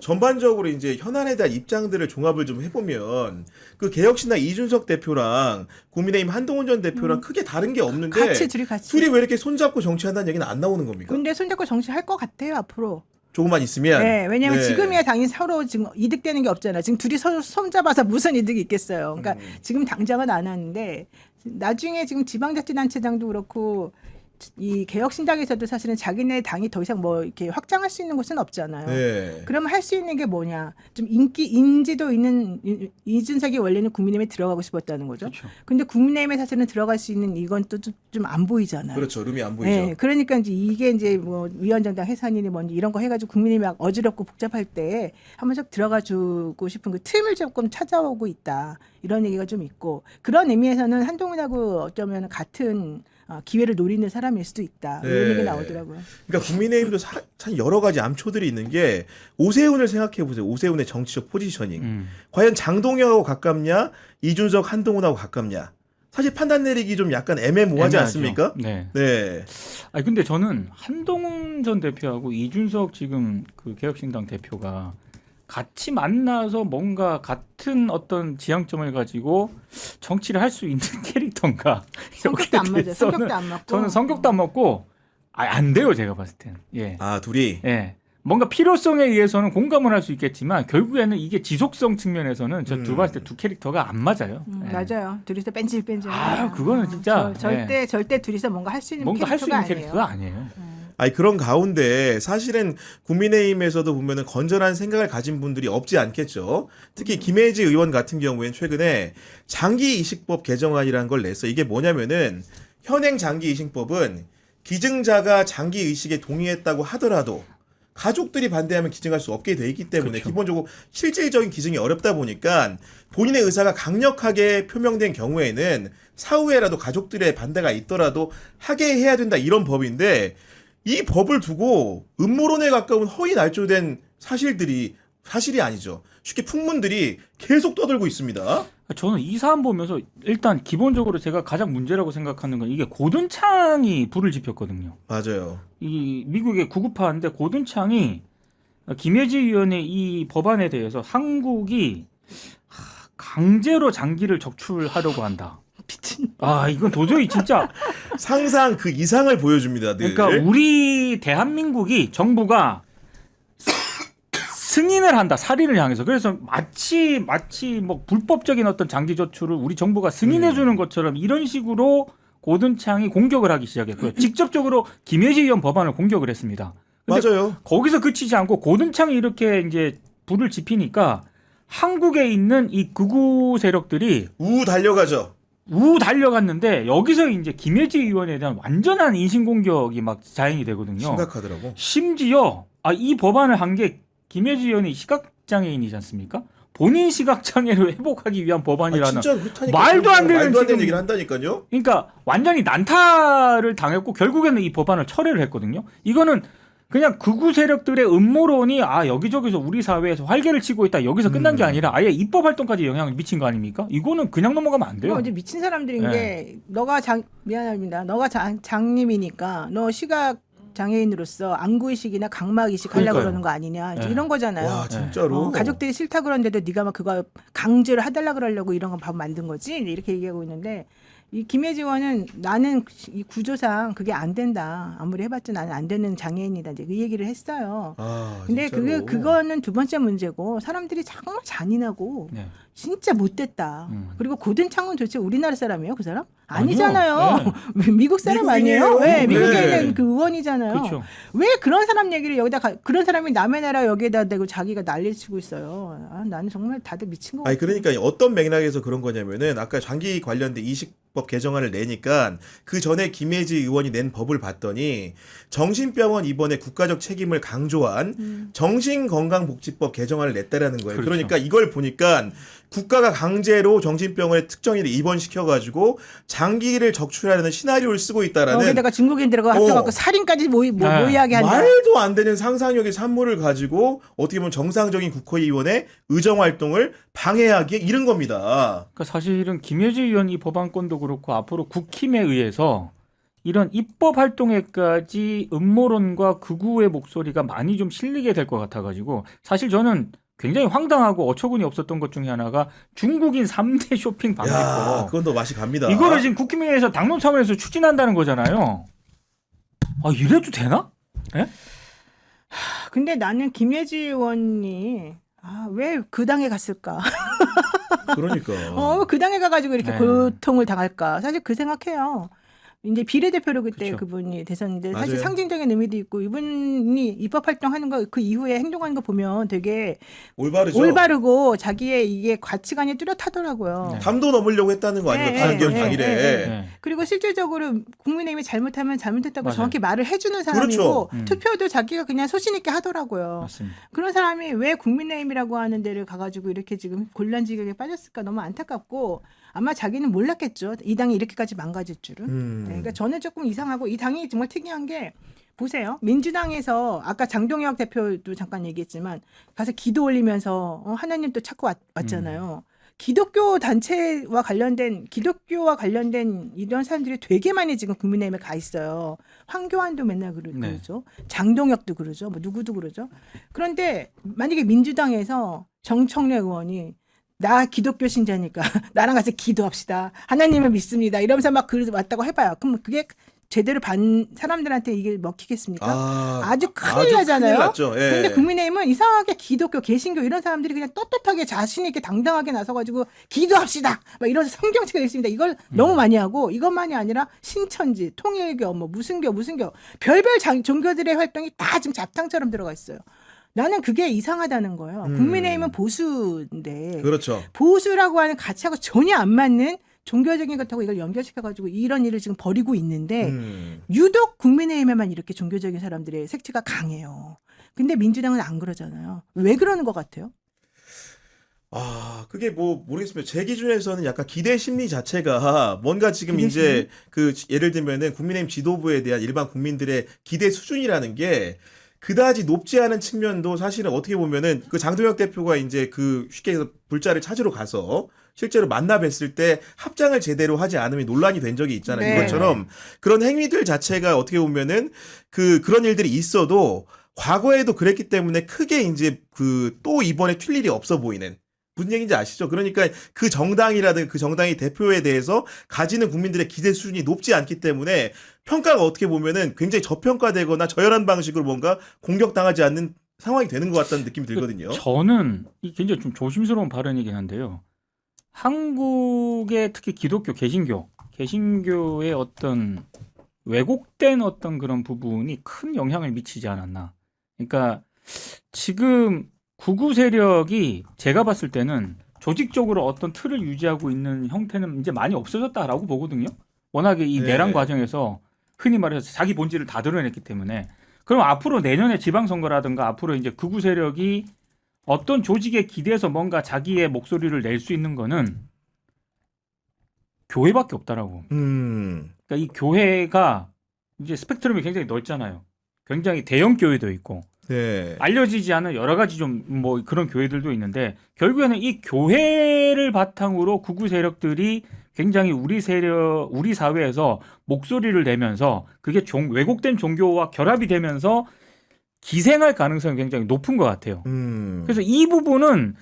전반적으로 이제 현안에 대한 입장들을 종합을 좀 해보면 그 개혁신당 이준석 대표랑 국민의힘 한동훈 전 대표랑 크게 다른 게 없는데 둘이 같이. 둘이 왜 이렇게 손잡고 정치한다는 얘기는 안 나오는 겁니까? 근데 손잡고 정치할 것 같아요 앞으로. 조금만 있으면. 네, 왜냐하면 네. 지금이야 당연히 서로 지금 이득되는 게 없잖아. 지금 둘이 서로 손잡아서 무슨 이득이 있겠어요. 그러니까 지금 당장은 안 하는데 나중에 지금 지방자치단체장도 그렇고 이 개혁신당에서도 사실은 자기네 당이 더 이상 뭐 이렇게 확장할 수 있는 곳은 없잖아요. 네. 그러면 할 수 있는 게 뭐냐? 좀 인지도 있는 이준석이 원래는 국민의힘에 들어가고 싶었다는 거죠. 그렇죠. 근데 국민의힘에 사실은 들어갈 수 있는 이건 또 좀 안 보이잖아요. 그렇죠. 룸이 안 보이죠. 네, 그러니까 이제 이게 뭐 위원장당 해산이니 뭔지 이런 거 해가지고 국민의힘이 막 어지럽고 복잡할 때 한번 좀 들어가 주고 싶은 그 틈을 조금 찾아오고 있다 이런 얘기가 좀 있고 그런 의미에서는 한동훈하고 어쩌면 같은 기회를 노리는 사람일 수도 있다 이런 네. 얘기 나오더라고요. 그러니까 국민의힘도 참 여러 가지 암초들이 있는 게 오세훈을 생각해 보세요. 오세훈의 정치적 포지셔닝. 과연 장동혁하고 가깝냐, 이준석, 한동훈하고 가깝냐. 사실 판단 내리기 좀 약간 애매모호하지 애매하죠. 않습니까? 네. 네. 아니 근데 저는 한동훈 전 대표하고 이준석 지금 그 개혁신당 대표가 같이 만나서 뭔가 같은 어떤 지향점을 가지고 정치를 할 수 있는 캐릭터인가? 성격도 안 맞아요. 대해서는 성격도 안 맞고. 저는 성격도 안 맞고 안 돼요 제가 봤을 때는. 예. 아, 둘이. 예. 뭔가 필요성에 의해서는 공감을 할 수 있겠지만 결국에는 이게 지속성 측면에서는 저 두 봤을 때 두 캐릭터가 안 맞아요. 예. 맞아요. 둘이서 뺀질뺀질. 아, 그거는 진짜 절대 둘이서 뭔가 할 수 있는 뭔가 할 수 있는 캐릭터가 캐릭터가 아니에요. 아니에요. 아니 그런 가운데 사실은 국민의힘에서도 보면은 건전한 생각을 가진 분들이 없지 않겠죠. 특히 김혜지 의원 같은 경우에는 최근에 장기이식법 개정안이라는 걸 냈어요. 이게 뭐냐면은 현행 장기이식법은 기증자가 장기이식에 동의했다고 하더라도 가족들이 반대하면 기증할 수 없게 돼 있기 때문에 그렇죠. 기본적으로 실질적인 기증이 어렵다 보니까 본인의 의사가 강력하게 표명된 경우에는 사후에라도 가족들의 반대가 있더라도 하게 해야 된다 이런 법인데 이 법을 두고 음모론에 가까운 허위 날조된 사실이 아니죠. 쉽게 풍문들이 계속 떠들고 있습니다. 저는 이 사안 보면서 일단 기본적으로 제가 가장 문제라고 생각하는 건 이게 고든창이 불을 지폈거든요. 맞아요. 이 미국의 구급파인데 고든창이 김혜지 의원의 이 법안에 대해서 한국이 강제로 장기를 적출하려고 한다. 미친. 아 이건 도저히 진짜 상상 그 이상을 보여줍니다. 늘. 그러니까 우리 대한민국이 정부가 승인을 한다 살인을 향해서 그래서 마치 뭐 불법적인 어떤 장기 저출을 우리 정부가 승인해 주는 것처럼 이런 식으로 고든창이 공격을 하기 시작했고요. 직접적으로 김혜지 의원 법안을 공격을 했습니다. 근데 맞아요. 거기서 그치지 않고 고든창이 이렇게 이제 불을 지피니까 한국에 있는 이 극우 세력들이 달려가죠. 달려갔는데 여기서 이제 김혜지 의원에 대한 완전한 인신공격이 막 자행이 되거든요. 심각하더라고. 심지어 이 법안을 한 게 김혜지 의원이 시각장애인이지 않습니까? 본인 시각장애를 회복하기 위한 법안이라는 진짜 그렇다니까. 말도 안 되는 말도 안 되는 지금- 얘기를 한다니까요. 그러니까 완전히 난타를 당했고 결국에는 이 법안을 철회를 했거든요. 이거는 그냥 극우 세력들의 음모론이 여기저기서 우리 사회에서 활개를 치고 있다 여기서 끝난 게 아니라 아예 입법 활동까지 영향을 미친 거 아닙니까? 이거는 그냥 넘어가면 안 돼요. 이제 미친 사람들인 네. 게 미안합니다. 너가 장님이니까 너 시각 장애인으로서 안구이식이나 각막이식 하려고 그러니까요. 그러는 거 아니냐 이제 네. 이런 거잖아요. 와 진짜로. 가족들이 싫다 그러는데도 네가 막 그거 강제로 해달라 그러려고 이런 거 밥 만든 거지 이렇게 얘기하고 있는데 이 김혜지 의원은 나는 이 구조상 그게 안 된다 아무리 해봤자 나는 안 되는 장애인이다 이제 그 얘기를 했어요. 근데 진짜로. 그거는 두 번째 문제고 사람들이 정말 잔인하고 네. 진짜 못됐다. 그리고 고든창은 도대체 우리나라 사람이에요 그 사람? 아니요. 아니잖아요. 미국 사람 미국인이에요. 아니에요? 네, 미국에 네. 있는 그 의원이잖아요. 그렇죠. 왜 그런 사람 얘기를 여기다 그런 사람이 남의 나라 여기에다 대고 자기가 난리 치고 있어요. 나는 정말 다들 미친 거 아니 같아요. 그러니까 어떤 맥락에서 그런 거냐면은 아까 장기 관련된 이식법 개정안을 내니까 그 전에 김혜지 의원이 낸 법을 봤더니 정신병원 입원의 국가적 책임을 강조한 정신건강복지법 개정안을 냈다라는 거예요. 그렇죠. 그러니까 이걸 보니까 국가가 강제로 정신병원에 특정인을 입원시켜가지고 장기를 적출하려는 시나리오를 쓰고 있다라는 여기다가 중국인들하고 합쳐갖고 살인까지 모의하게 한다. 말도 안 되는 상상력의 산물을 가지고 어떻게 보면 정상적인 국회의원의 의정활동을 방해하기에 이른 겁니다. 그러니까 사실은 김혜지 의원 이 법안건도 그렇고 앞으로 국힘에 의해서 이런 입법 활동에까지 음모론과 극우의 목소리가 많이 좀 실리게 될 것 같아가지고 사실 저는 굉장히 황당하고 어처구니 없었던 것 중에 하나가 중국인 3대 쇼핑 야, 방지법. 그건 더 맛이 갑니다. 이거를 지금 국민회의에서 당론 차원에서 추진한다는 거잖아요. 아 이래도 되나? 예? 근데 나는 김예지 의원이 왜 그 당에 갔을까? 그러니까. 그 당에 가가지고 이렇게 네. 고통을 당할까? 사실 그 생각해요. 이제 비례대표로 그때 그쵸. 그분이 됐었는데 사실 맞아요. 상징적인 의미도 있고 이분이 입법 활동하는 거 그 이후에 행동하는 거 보면 되게 올바르죠. 올바르고 자기의 이게 가치관이 뚜렷하더라고요. 네. 담도 넘으려고 했다는 거 아닙니까? 비상계엄 당일에. 네. 그리고 실질적으로 국민의힘이 잘못하면 잘못했다고 맞아요. 정확히 말을 해주는 사람이고 그렇죠. 투표도 자기가 그냥 소신 있게 하더라고요. 맞습니다. 그런 사람이 왜 국민의힘이라고 하는 데를 가가지고 이렇게 지금 곤란지경에 빠졌을까 너무 안타깝고 아마 자기는 몰랐겠죠. 이 당이 이렇게까지 망가질 줄은. 네, 그러니까 저는 조금 이상하고 이 당이 정말 특이한 게 보세요. 민주당에서 아까 장동혁 대표도 잠깐 얘기했지만 가서 기도 올리면서 하나님 또 찾고 왔잖아요. 기독교와 관련된 이런 사람들이 되게 많이 지금 국민의힘에 가 있어요. 황교안도 맨날 그러죠. 장동혁도 그러죠. 뭐 누구도 그러죠. 그런데 만약에 민주당에서 정청래 의원이 나 기독교 신자니까 나랑 같이 기도합시다. 하나님을 믿습니다. 이러면서 막 왔다고 해봐요. 그럼 그게 제대로 사람들한테 이게 먹히겠습니까? 아주 큰일 나잖아요. 큰일 났죠. 예. 그런데 국민의힘은 이상하게 기독교, 개신교 이런 사람들이 그냥 떳떳하게 자신 있게 당당하게 나서가지고 기도합시다. 막 이런 성경책을 읽습니다. 이걸 너무 많이 하고 이것만이 아니라 신천지, 통일교, 뭐 무슨교 별별 종교들의 활동이 다 지금 잡탕처럼 들어가 있어요. 나는 그게 이상하다는 거예요. 국민의힘은 보수인데 그렇죠. 보수라고 하는 가치하고 전혀 안 맞는 종교적인 것하고 이걸 연결시켜가지고 이런 일을 지금 벌이고 있는데 유독 국민의힘에만 이렇게 종교적인 사람들의 색채가 강해요. 근데 민주당은 안 그러잖아요. 왜 그러는 것 같아요? 그게 뭐 모르겠습니다. 제 기준에서는 약간 기대 심리 자체가 뭔가 지금 기대 이제 그 예를 들면은 국민의힘 지도부에 대한 일반 국민들의 기대 수준이라는 게 그다지 높지 않은 측면도 사실은 어떻게 보면은 그 장동혁 대표가 이제 그 쉽게 해서 불자를 찾으러 가서 실제로 만나 뵀을 때 합장을 제대로 하지 않으면 논란이 된 적이 있잖아요. 네. 그것처럼 그런 행위들 자체가 어떻게 보면은 그런 일들이 있어도 과거에도 그랬기 때문에 크게 이제 그 또 이번에 튈 일이 없어 보이는 무슨 얘기인지 아시죠? 그러니까 그 정당이라든 그 정당의 대표에 대해서 가지는 국민들의 기대 수준이 높지 않기 때문에 평가가 어떻게 보면은 굉장히 저평가되거나 저열한 방식으로 뭔가 공격당하지 않는 상황이 되는 것 같다는 느낌이 들거든요. 저는 이 굉장히 좀 조심스러운 발언이긴 한데요. 한국의 특히 기독교, 개신교의 어떤 왜곡된 어떤 그런 부분이 큰 영향을 미치지 않았나. 그러니까 지금 극우 세력이 제가 봤을 때는 조직적으로 어떤 틀을 유지하고 있는 형태는 이제 많이 없어졌다라고 보거든요. 워낙에 이 네. 내란 과정에서 흔히 말해서 자기 본질을 다 드러냈기 때문에. 그럼 앞으로 내년에 지방선거라든가 앞으로 이제 극우 세력이 어떤 조직에 기대서 뭔가 자기의 목소리를 낼 수 있는 거는 교회밖에 없다라고. 그러니까 이 교회가 이제 스펙트럼이 굉장히 넓잖아요. 굉장히 대형 교회도 있고 네. 알려지지 않은 여러 가지 좀 뭐 그런 교회들도 있는데 결국에는 이 교회를 바탕으로 극우 세력들이 굉장히 우리 사회에서 목소리를 내면서 그게 왜곡된 종교와 결합이 되면서 기생할 가능성이 굉장히 높은 것 같아요. 그래서 이 부분은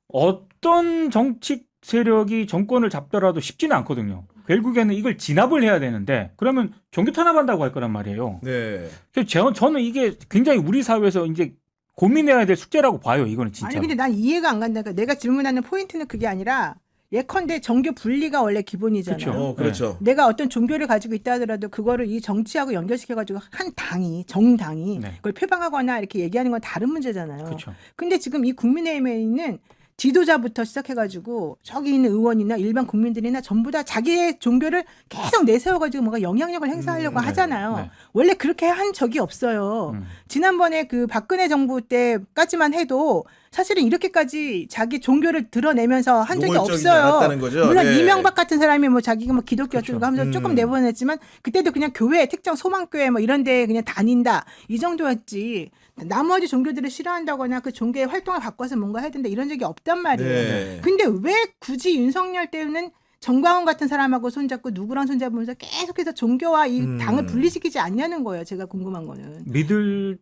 어떤 정치 세력이 정권을 잡더라도 쉽지는 않거든요. 결국에는 이걸 진압을 해야 되는데 그러면 종교 탄압한다고 할 거란 말이에요. 네. 그래서 저는 이게 굉장히 우리 사회에서 이제 고민해야 될 숙제라고 봐요. 이거는 진짜. 아니 근데 난 이해가 안 간다니까. 내가 질문하는 포인트는 그게 아니라 예컨대 정교 분리가 원래 기본이잖아요. 그렇죠. 내가 어떤 종교를 가지고 있다 하더라도 그거를 이 정치하고 연결시켜가지고 한 당이 정당이 네. 그걸 표방하거나 이렇게 얘기하는 건 다른 문제잖아요. 그렇죠. 근데 지금 이 국민의힘에 있는 지도자부터 시작해가지고 저기 있는 의원이나 일반 국민들이나 전부 다 자기의 종교를 계속 내세워가지고 뭔가 영향력을 행사하려고 네, 하잖아요. 네. 원래 그렇게 한 적이 없어요. 지난번에 그 박근혜 정부 때까지만 해도 사실은 이렇게까지 자기 종교를 드러내면서 한 적이 노골적이지 없어요. 않았다는 거죠. 물론 네. 이명박 같은 사람이 뭐 자기가 뭐 기독교였다고 그렇죠. 하면서 조금 내보냈지만 그때도 그냥 교회 특정 소망교회 뭐 이런 데 그냥 다닌다 이 정도였지. 나머지 종교들을 싫어한다거나 그 종교의 활동을 바꿔서 뭔가 해야 된다 이런 적이 없단 말이에요. 네. 근데 왜 굳이 윤석열 때는 정광훈 같은 사람하고 손잡고 누구랑 손잡으면서 계속해서 종교와 이 음. 당을 분리시키지 않냐는 거예요. 제가 궁금한 거는. 믿을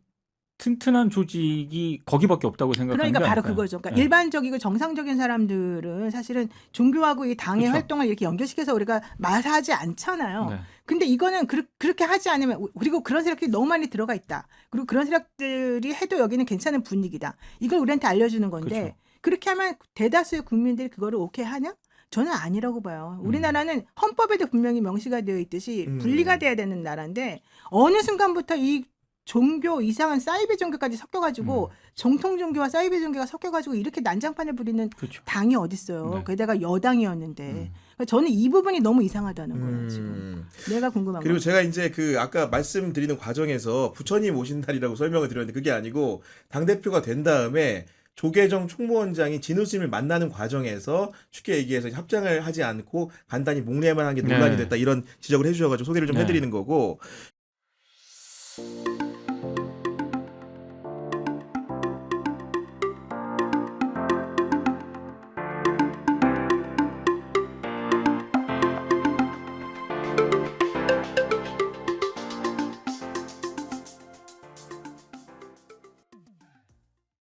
튼튼한 조직이 거기밖에 없다고 생각하는 그러니까 게 바로 아닐까요? 그거죠. 그러니까 네. 일반적이고 정상적인 사람들은 사실은 종교하고 이 당의 그쵸. 활동을 이렇게 연결시켜서 우리가 마사하지 않잖아요. 네. 근데 이거는 그렇게 하지 않으면 그리고 그런 세력들이 너무 많이 들어가 있다. 그리고 그런 세력들이 해도 여기는 괜찮은 분위기다. 이걸 우리한테 알려주는 건데 그쵸. 그렇게 하면 대다수의 국민들이 그거를 오케이 하냐? 저는 아니라고 봐요. 우리나라는 헌법에도 분명히 명시가 되어 있듯이 분리가 돼야 되는 나라인데 어느 순간부터 이 종교 이상한 사이비 종교까지 섞여가지고 정통 종교와 사이비 종교가 섞여가지고 이렇게 난장판을 부리는 그렇죠. 당이 어딨어요. 네. 게다가 여당이었는데 그러니까 저는 이 부분이 너무 이상하다는 거예요. 음. 지금 내가 궁금한 그리고 거. 제가 이제 그 아까 말씀드리는 과정에서 부처님 오신 날이라고 설명을 드렸는데 그게 아니고 당대표가 된 다음에 조계정 총무원장이 진우스님을 만나는 과정에서 쉽게 얘기해서 합장을 하지 않고 간단히 목례만 한 게 논란이 네. 됐다 이런 지적을 해주셔가지고 소개를 좀 네. 해드리는 거고